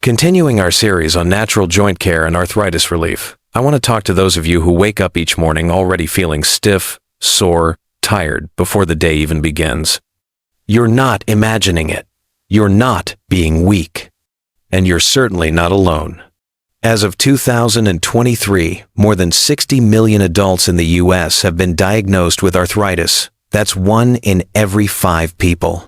Continuing our series on natural joint care and arthritis relief, I want to talk to those of you who wake up each morning already feeling stiff, sore, tired before the day even begins. You're not imagining it. You're not being weak. And you're certainly not alone. As of 2023, more than 60 million adults in the U.S. have been diagnosed with arthritis. That's 1 in every 5 people.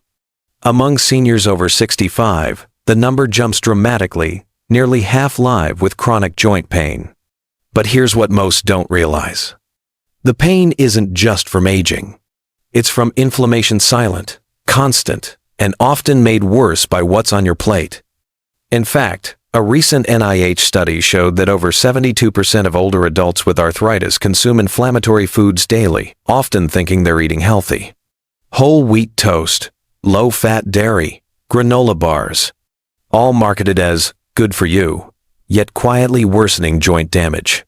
Among seniors over 65, the number jumps dramatically, nearly half live with chronic joint pain. But here's what most don't realize. The pain isn't just from aging. It's from inflammation silent, constant, and often made worse by what's on your plate. In fact, a recent NIH study showed that over 72% of older adults with arthritis consume inflammatory foods daily, often thinking they're eating healthy. Whole wheat toast, low-fat dairy, granola bars, all marketed as good for you, yet quietly worsening joint damage.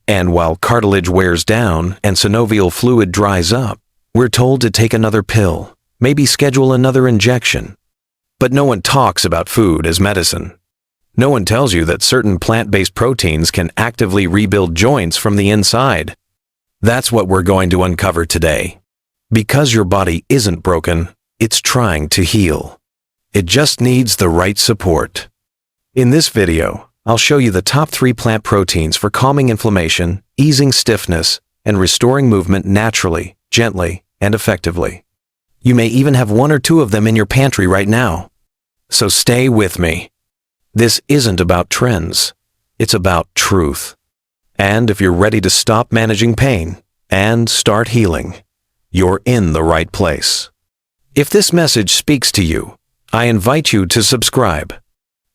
And while cartilage wears down and synovial fluid dries up, we're told to take another pill, maybe schedule another injection. But no one talks about food as medicine. No one tells you that certain plant-based proteins can actively rebuild joints from the inside. That's what we're going to uncover today. Because your body isn't broken, it's trying to heal. It just needs the right support. In this video, I'll show you the top 3 plant proteins for calming inflammation, easing stiffness, and restoring movement naturally, gently, and effectively. You may even have 1 or 2 of them in your pantry right now. So stay with me. This isn't about trends. It's about truth. And if you're ready to stop managing pain and start healing, you're in the right place. If this message speaks to you, I invite you to subscribe.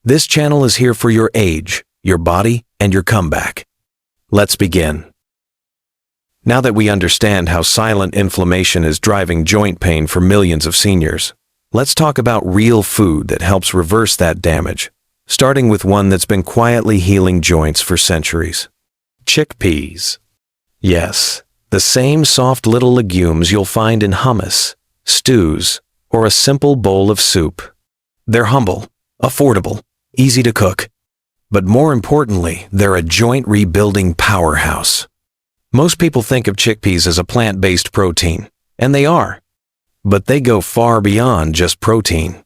This channel is here for your age, your body, and your comeback. Let's begin. Now that we understand how silent inflammation is driving joint pain for millions of seniors, let's talk about real food that helps reverse that damage, starting with one that's been quietly healing joints for centuries. Chickpeas. Yes, the same soft little legumes you'll find in hummus, stews, or a simple bowl of soup. They're humble, affordable, easy to cook. But more importantly, they're a joint rebuilding powerhouse. Most people think of chickpeas as a plant-based protein, and they are. But they go far beyond just protein.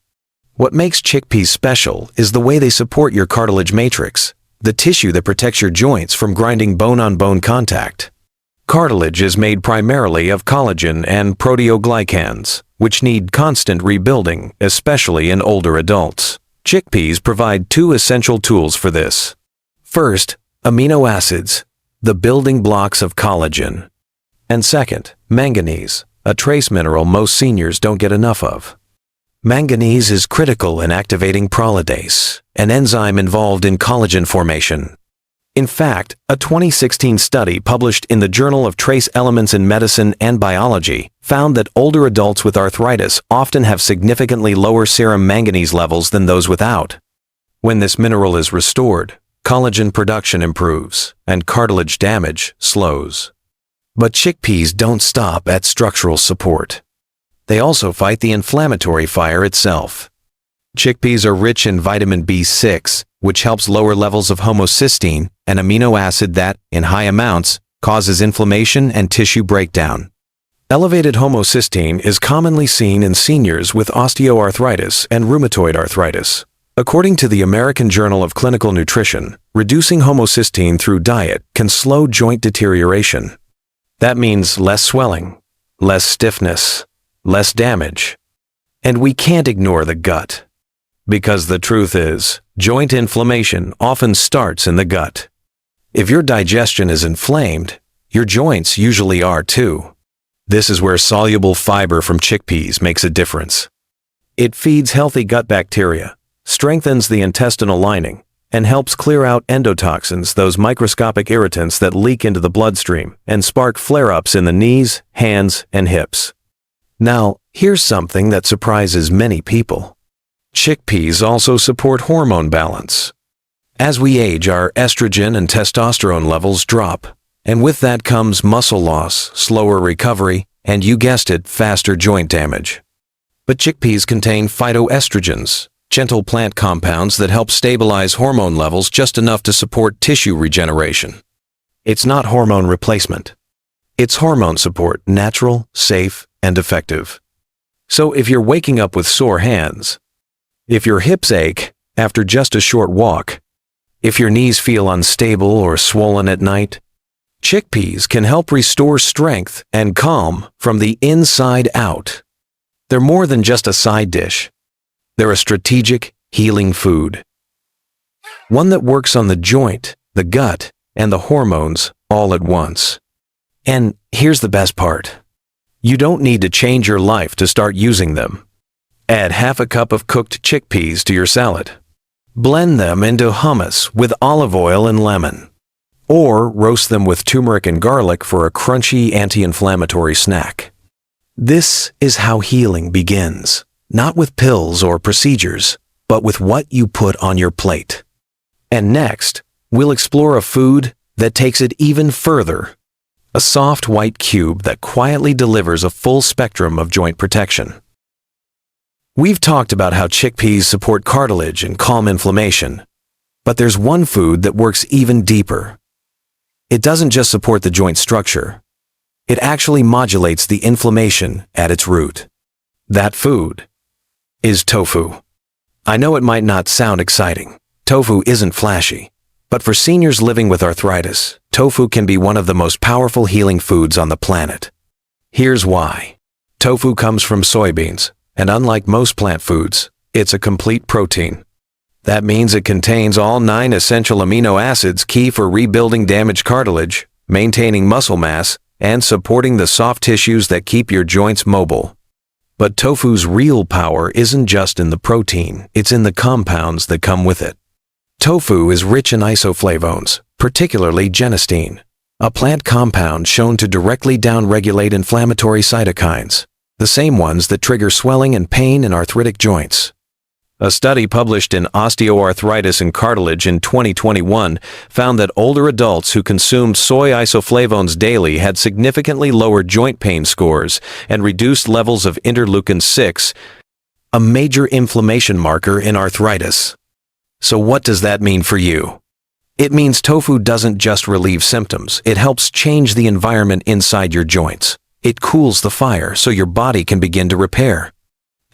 What makes chickpeas special is the way they support your cartilage matrix, the tissue that protects your joints from grinding bone-on-bone contact. Cartilage is made primarily of collagen and proteoglycans, which need constant rebuilding, especially in older adults. Chickpeas provide 2 essential tools for this. First, amino acids, the building blocks of collagen. And second, manganese, a trace mineral most seniors don't get enough of. Manganese is critical in activating prolidase, an enzyme involved in collagen formation. In fact, a 2016 study published in the Journal of Trace Elements in Medicine and Biology found that older adults with arthritis often have significantly lower serum manganese levels than those without. When this mineral is restored, collagen production improves, and cartilage damage slows. But chickpeas don't stop at structural support. They also fight the inflammatory fire itself. Chickpeas are rich in vitamin B6, which helps lower levels of homocysteine, an amino acid that, in high amounts, causes inflammation and tissue breakdown. Elevated homocysteine is commonly seen in seniors with osteoarthritis and rheumatoid arthritis. According to the American Journal of Clinical Nutrition, reducing homocysteine through diet can slow joint deterioration. That means less swelling, less stiffness, less damage. And we can't ignore the gut. Because the truth is, joint inflammation often starts in the gut. If your digestion is inflamed, your joints usually are too. This is where soluble fiber from chickpeas makes a difference. It feeds healthy gut bacteria, strengthens the intestinal lining, and helps clear out endotoxins, those microscopic irritants that leak into the bloodstream and spark flare-ups in the knees, hands, and hips. Now, here's something that surprises many people. Chickpeas also support hormone balance. As we age, our estrogen and testosterone levels drop, and with that comes muscle loss, slower recovery, and you guessed it, faster joint damage. But chickpeas contain phytoestrogens, gentle plant compounds that help stabilize hormone levels just enough to support tissue regeneration. It's not hormone replacement. It's hormone support, natural, safe, and effective. So if you're waking up with sore hands, if your hips ache after just a short walk, if your knees feel unstable or swollen at night, chickpeas can help restore strength and calm from the inside out. They're more than just a side dish. They're a strategic, healing food. One that works on the joint, the gut, and the hormones all at once. And here's the best part. You don't need to change your life to start using them. Add half a cup of cooked chickpeas to your salad. Blend them into hummus with olive oil and lemon. Or roast them with turmeric and garlic for a crunchy anti-inflammatory snack. This is how healing begins, not with pills or procedures, but with what you put on your plate. And next, we'll explore a food that takes it even further. A soft white cube that quietly delivers a full spectrum of joint protection. We've talked about how chickpeas support cartilage and calm inflammation, but there's one food that works even deeper. It doesn't just support the joint structure. It actually modulates the inflammation at its root. That food is tofu. I know it might not sound exciting. Tofu isn't flashy. But for seniors living with arthritis, tofu can be one of the most powerful healing foods on the planet. Here's why. Tofu comes from soybeans, and unlike most plant foods, it's a complete protein. That means it contains all 9 essential amino acids key for rebuilding damaged cartilage, maintaining muscle mass, and supporting the soft tissues that keep your joints mobile. But tofu's real power isn't just in the protein, it's in the compounds that come with it. Tofu is rich in isoflavones, particularly genistein, a plant compound shown to directly downregulate inflammatory cytokines, the same ones that trigger swelling and pain in arthritic joints. A study published in Osteoarthritis and Cartilage in 2021 found that older adults who consumed soy isoflavones daily had significantly lower joint pain scores and reduced levels of interleukin-6, a major inflammation marker in arthritis. So what does that mean for you? It means tofu doesn't just relieve symptoms, it helps change the environment inside your joints. It cools the fire so your body can begin to repair.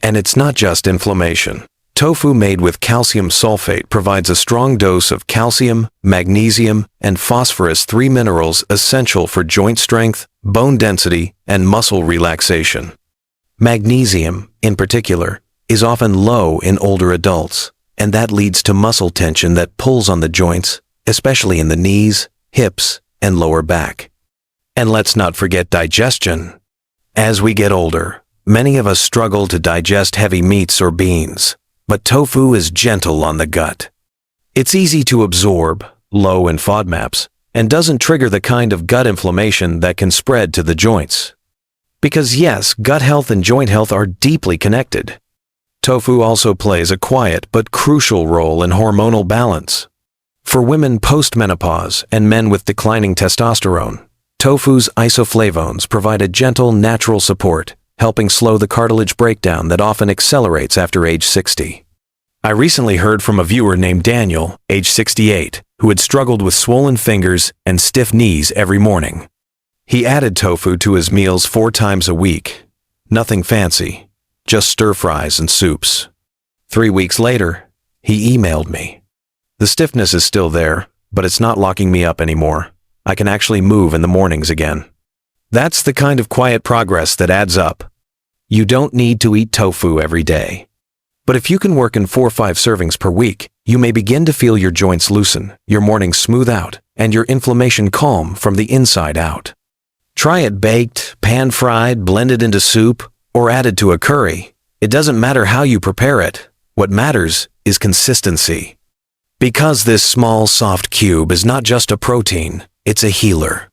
And it's not just inflammation. Tofu made with calcium sulfate provides a strong dose of calcium, magnesium, and phosphorus, 3 minerals essential for joint strength, bone density, and muscle relaxation. Magnesium, in particular, is often low in older adults, and that leads to muscle tension that pulls on the joints, especially in the knees, hips, and lower back. And let's not forget digestion. As we get older, many of us struggle to digest heavy meats or beans. But tofu is gentle on the gut. It's easy to absorb, low in FODMAPs, and doesn't trigger the kind of gut inflammation that can spread to the joints. Because yes, gut health and joint health are deeply connected. Tofu also plays a quiet but crucial role in hormonal balance. For women post-menopause and men with declining testosterone, tofu's isoflavones provide a gentle, natural support, helping slow the cartilage breakdown that often accelerates after age 60. I recently heard from a viewer named Daniel, age 68, who had struggled with swollen fingers and stiff knees every morning. He added tofu to his meals 4 times a week. Nothing fancy, just stir-fries and soups. 3 weeks later, he emailed me. The stiffness is still there, but it's not locking me up anymore. I can actually move in the mornings again. That's the kind of quiet progress that adds up. You don't need to eat tofu every day. But if you can work in 4 or 5 servings per week, you may begin to feel your joints loosen, your mornings smooth out, and your inflammation calm from the inside out. Try it baked, pan-fried, blended into soup, or added to a curry. It doesn't matter how you prepare it. What matters is consistency. Because this small, soft cube is not just a protein, it's a healer.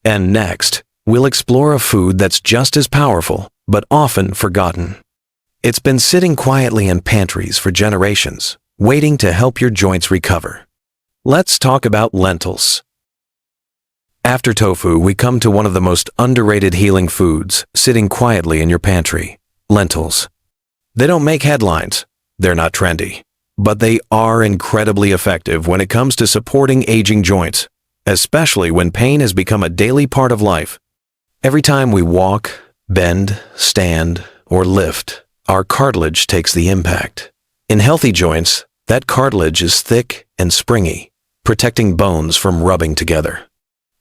And next, we'll explore a food that's just as powerful, but often forgotten. It's been sitting quietly in pantries for generations, waiting to help your joints recover. Let's talk about lentils. After tofu, we come to one of the most underrated healing foods, sitting quietly in your pantry: lentils. They don't make headlines, They're not trendy, but they are incredibly effective when it comes to supporting aging joints, especially when pain has become a daily part of life. Every time we walk, bend, stand, or lift, our cartilage takes the impact. In healthy joints, that cartilage is thick and springy, protecting bones from rubbing together.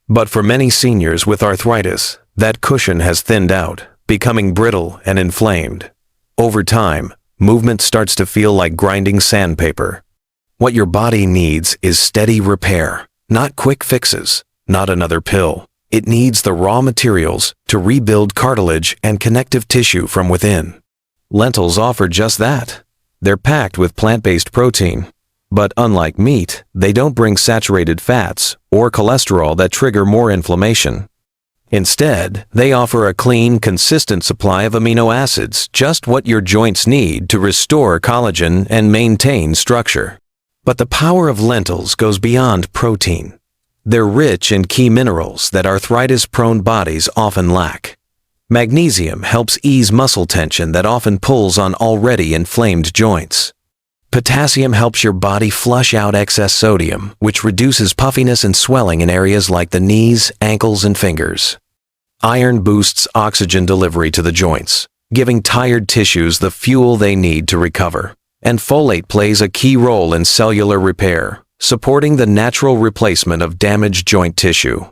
But for many seniors with arthritis, that cushion has thinned out, becoming brittle and inflamed. Over time, movement starts to feel like grinding sandpaper. What your body needs is steady repair, not quick fixes, not another pill. It needs the raw materials to rebuild cartilage and connective tissue from within. Lentils offer just that. They're packed with plant-based protein. But unlike meat, they don't bring saturated fats or cholesterol that trigger more inflammation. Instead, they offer a clean, consistent supply of amino acids, just what your joints need to restore collagen and maintain structure. But the power of lentils goes beyond protein. They're rich in key minerals that arthritis-prone bodies often lack. Magnesium helps ease muscle tension that often pulls on already inflamed joints. Potassium helps your body flush out excess sodium, which reduces puffiness and swelling in areas like the knees, ankles, and fingers. Iron boosts oxygen delivery to the joints, giving tired tissues the fuel they need to recover. And folate plays a key role in cellular repair, supporting the natural replacement of damaged joint tissue.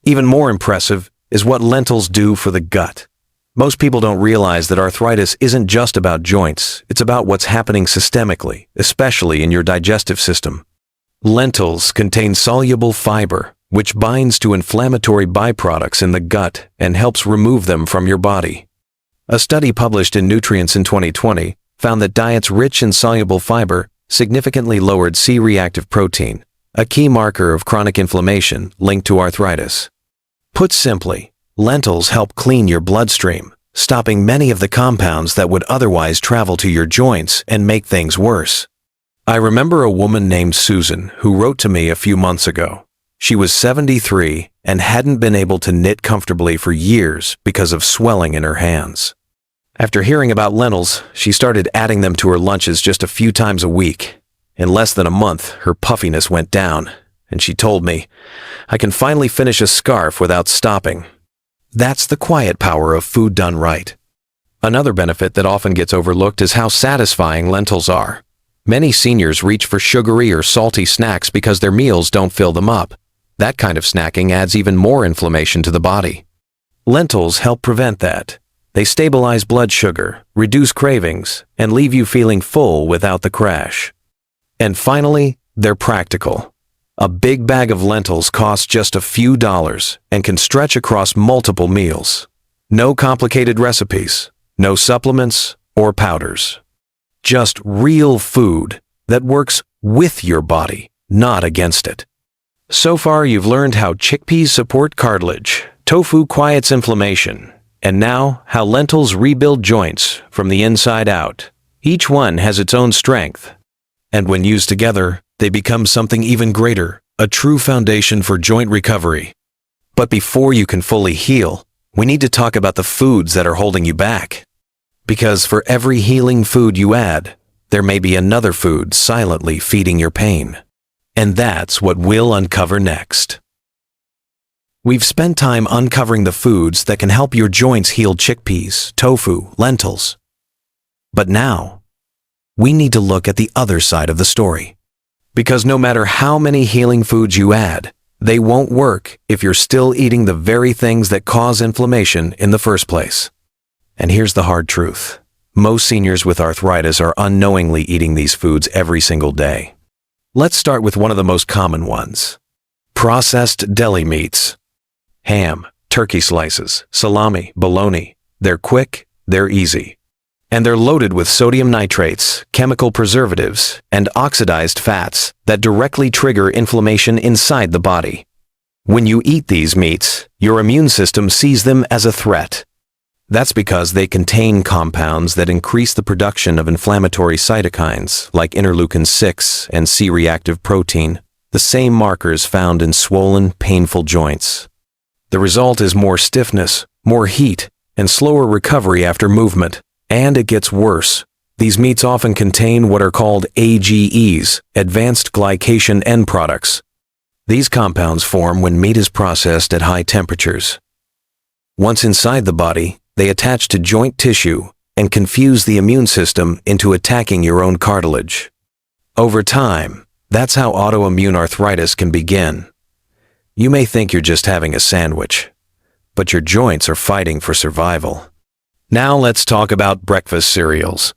Even more impressive is what lentils do for the gut. Most people don't realize that arthritis isn't just about joints, it's about what's happening systemically, especially in your digestive system. Lentils contain soluble fiber, which binds to inflammatory byproducts in the gut and helps remove them from your body. A study published in Nutrients in 2020 found that diets rich in soluble fiber significantly lowered C-reactive protein, a key marker of chronic inflammation linked to arthritis. Put simply, lentils help clean your bloodstream, stopping many of the compounds that would otherwise travel to your joints and make things worse. I remember a woman named Susan who wrote to me a few months ago. She was 73 and hadn't been able to knit comfortably for years because of swelling in her hands. After hearing about lentils, she started adding them to her lunches just a few times a week. In less than a month, her puffiness went down, and she told me, "I can finally finish a scarf without stopping." That's the quiet power of food done right. Another benefit that often gets overlooked is how satisfying lentils are. Many seniors reach for sugary or salty snacks because their meals don't fill them up. That kind of snacking adds even more inflammation to the body. Lentils help prevent that. They stabilize blood sugar, reduce cravings, and leave you feeling full without the crash. And finally, they're practical. A big bag of lentils costs just a few dollars and can stretch across multiple meals. No complicated recipes, no supplements or powders. Just real food that works with your body, not against it. So far, you've learned how chickpeas support cartilage, tofu quiets inflammation, and now how lentils rebuild joints from the inside out. Each one has its own strength. And when used together, they become something even greater, a true foundation for joint recovery. But before you can fully heal, we need to talk about the foods that are holding you back. Because for every healing food you add, there may be another food silently feeding your pain. And that's what we'll uncover next. We've spent time uncovering the foods that can help your joints heal: chickpeas, tofu, lentils. But now, we need to look at the other side of the story. Because no matter how many healing foods you add, they won't work if you're still eating the very things that cause inflammation in the first place. And here's the hard truth. Most seniors with arthritis are unknowingly eating these foods every single day. Let's start with one of the most common ones: processed deli meats. Ham, turkey slices, salami, bologna. They're quick, they're easy. And they're loaded with sodium nitrates, chemical preservatives, and oxidized fats that directly trigger inflammation inside the body. When you eat these meats, your immune system sees them as a threat. That's because they contain compounds that increase the production of inflammatory cytokines like interleukin-6 and C-reactive protein, the same markers found in swollen, painful joints. The result is more stiffness, more heat, and slower recovery after movement. And it gets worse. These meats often contain what are called AGEs, advanced glycation end products. These compounds form when meat is processed at high temperatures. Once inside the body, they attach to joint tissue and confuse the immune system into attacking your own cartilage. Over time, that's how autoimmune arthritis can begin. You may think you're just having a sandwich, but your joints are fighting for survival. Now let's talk about breakfast cereals.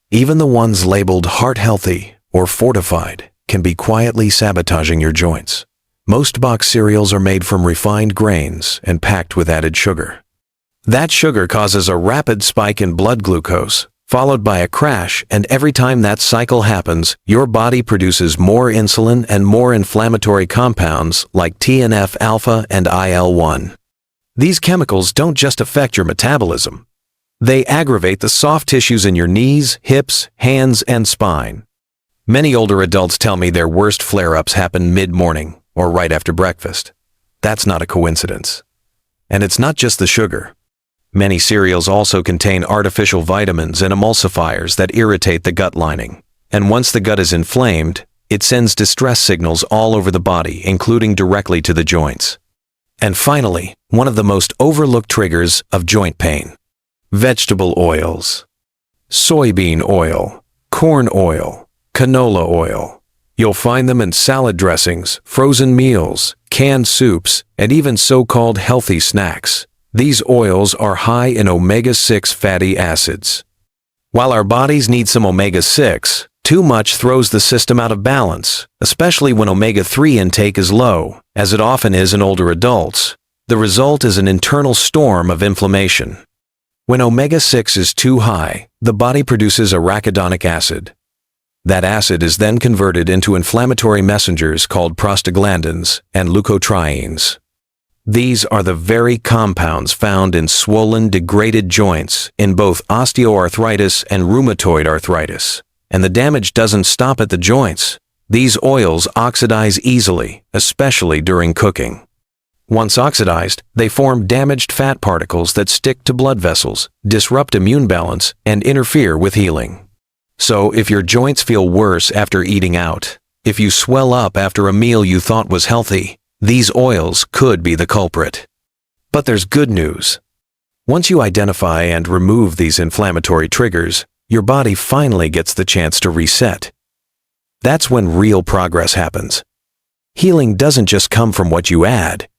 Even the ones labeled heart-healthy or fortified can be quietly sabotaging your joints. Most box cereals are made from refined grains and packed with added sugar. That sugar causes a rapid spike in blood glucose, followed by a crash, and every time that cycle happens, your body produces more insulin and more inflammatory compounds like TNF-alpha and IL-1. These chemicals don't just affect your metabolism. They aggravate the soft tissues in your knees, hips, hands, and spine. Many older adults tell me their worst flare-ups happen mid-morning or right after breakfast. That's not a coincidence. And it's not just the sugar. Many cereals also contain artificial vitamins and emulsifiers that irritate the gut lining. And once the gut is inflamed, it sends distress signals all over the body, including directly to the joints. And finally, one of the most overlooked triggers of joint pain: vegetable oils. Soybean oil, corn oil, canola oil. You'll find them in salad dressings, frozen meals, canned soups, and even so-called healthy snacks. These oils are high in omega-6 fatty acids. While our bodies need some omega-6, too much throws the system out of balance, especially when omega-3 intake is low, as it often is in older adults. The result is an internal storm of inflammation. When omega-6 is too high, the body produces arachidonic acid. That acid is then converted into inflammatory messengers called prostaglandins and leukotrienes. These are the very compounds found in swollen, degraded joints in both osteoarthritis and rheumatoid arthritis. And the damage doesn't stop at the joints. These oils oxidize easily, especially during cooking. Once oxidized, they form damaged fat particles that stick to blood vessels, disrupt immune balance, and interfere with healing. So if your joints feel worse after eating out, if you swell up after a meal you thought was healthy, these oils could be the culprit. But there's good news. Once you identify and remove these inflammatory triggers, your body finally gets the chance to reset. That's when real progress happens. Healing doesn't just come from what you add.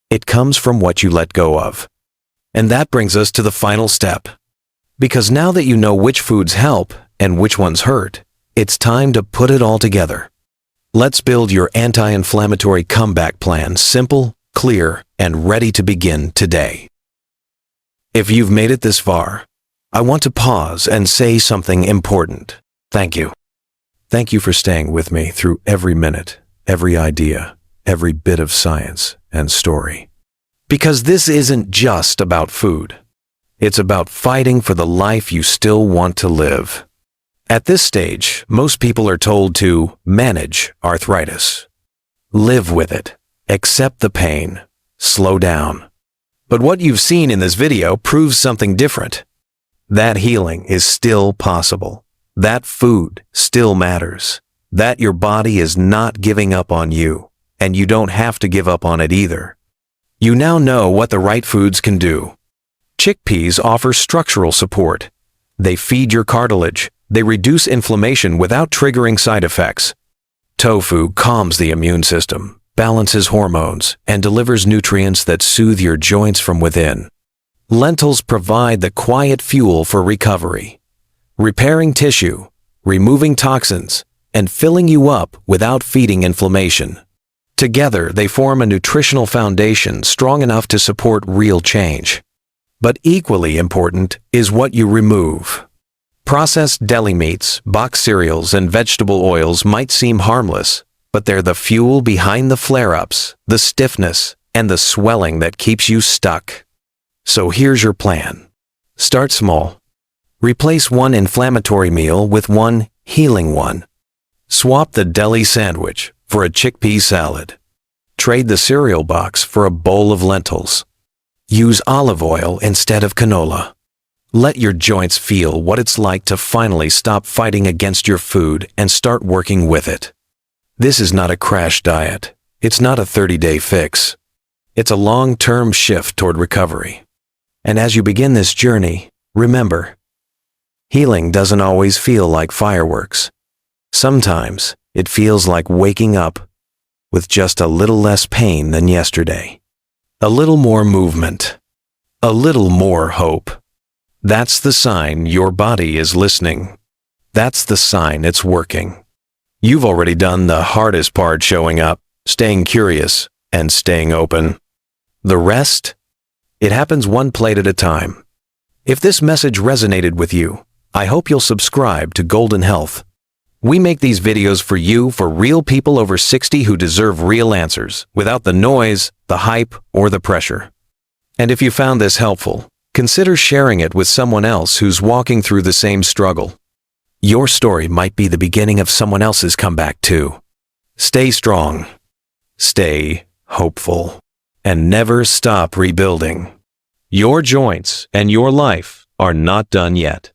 It comes from what you let go of. And that brings us to the final step. Because now that you know which foods help and which ones hurt, it's time to put it all together. Let's build your anti-inflammatory comeback plan, simple, clear, and ready to begin today. If you've made it this far, I want to pause and say something important. Thank you. Thank you for staying with me through every minute, every idea, every bit of science and story. Because this isn't just about food. It's about fighting for the life you still want to live. At this stage, most people are told to manage arthritis. Live with it. Accept the pain. Slow down. But what you've seen in this video proves something different. That healing is still possible. That food still matters. That your body is not giving up on you, and you don't have to give up on it either. You now know what the right foods can do. Chickpeas offer structural support. They feed your cartilage. They reduce inflammation without triggering side effects. Tofu calms the immune system, balances hormones, and delivers nutrients that soothe your joints from within. Lentils provide the quiet fuel for recovery, repairing tissue, removing toxins, and filling you up without feeding inflammation. Together, they form a nutritional foundation strong enough to support real change. But equally important is what you remove. Processed deli meats, boxed cereals, and vegetable oils might seem harmless, but they're the fuel behind the flare-ups, the stiffness, and the swelling that keeps you stuck. So here's your plan. Start small. Replace one inflammatory meal with one healing one. Swap the deli sandwich for a chickpea salad. Trade the cereal box for a bowl of lentils. Use olive oil instead of canola. Let your joints feel what it's like to finally stop fighting against your food and start working with it. This is not a crash diet. It's not a 30-day fix. It's a long-term shift toward recovery. And as you begin this journey, remember, healing doesn't always feel like fireworks. Sometimes it feels like waking up with just a little less pain than yesterday. A little more movement. A little more hope. That's the sign your body is listening. That's the sign it's working. You've already done the hardest part, showing up, staying curious, and staying open. The rest? It happens one plate at a time. If this message resonated with you, I hope you'll subscribe to Golden Health. We make these videos for you, for real people over 60 who deserve real answers, without the noise, the hype, or the pressure. And if you found this helpful, consider sharing it with someone else who's walking through the same struggle. Your story might be the beginning of someone else's comeback too. Stay strong. Stay hopeful. And never stop rebuilding. Your joints and your life are not done yet.